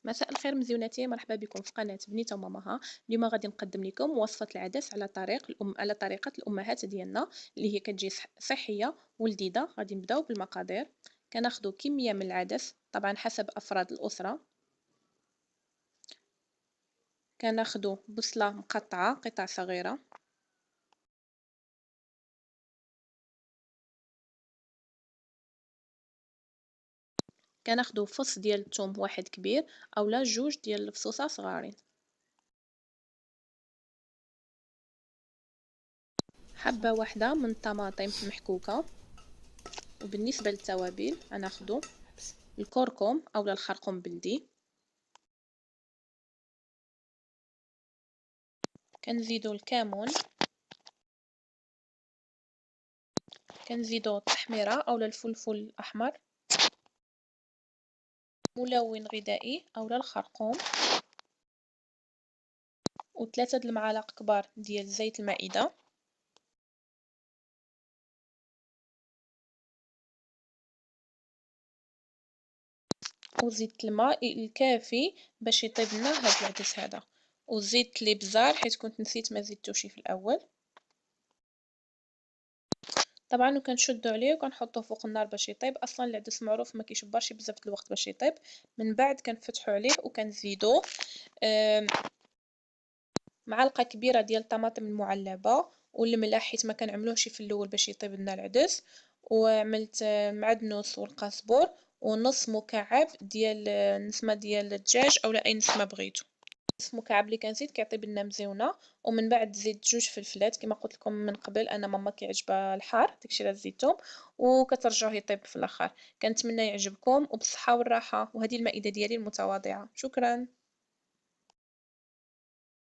مساء الخير مزيوناتي، مرحبا بكم في قناة بنيتة وماماها. اليوم غادي نقدم لكم وصفة العدس على طريقة الأمهات ديالنا اللي هي كتجي صحية ولذيذة. غادي نبداو بالمقادير. كناخدو كمية من العدس طبعا حسب أفراد الأسرة. كناخدو بصلة مقطعة قطع صغيرة. كناخدو فص ديال الثوم واحد كبير اولا جوج ديال الفصوصة صغارين. حبة واحدة من الطماطم محكوكة. وبالنسبة للتوابل غناخدو الكركم اولا الخرقوم بلدي. كنزيدو الكمون. كنزيدو التحميرة اولا الفلفل الاحمر. ملون غذائي اولا الخرقوم. و3 المعالق كبار ديال زيت المائدة. وزيت الماء الكافي باش يطيب لنا هاد العدس هذا. وزيت الابزار حيت كنت نسيت ما زدتوش في الاول. طبعا وكنشدو عليه وكنحطوه فوق النار باش يطيب. اصلا العدس معروف ما كيشبرش بزاف الوقت باش يطيب. من بعد كنفتحو عليه وكنزيدو معلقه كبيره ديال الطماطم المعلبه والملح حيت ما كنعملوهش في الاول باش يطيب لنا العدس. وعملت المعدنوس والقزبر ونص مكعب ديال نسمه ديال الدجاج اولا اي نسمه بغيتو. نص مكعب اللي كنزيد كيعطي بنه مزيونه. ومن بعد زيد جوج فلفلات كما قلت لكم من قبل انا ماما كيعجبها الحار داكشي علاش زيدتهم. وكترجعوه يطيب في الاخر. كنتمنى يعجبكم وبالصحه والراحه. وهذه المائده ديالي المتواضعه. شكرا.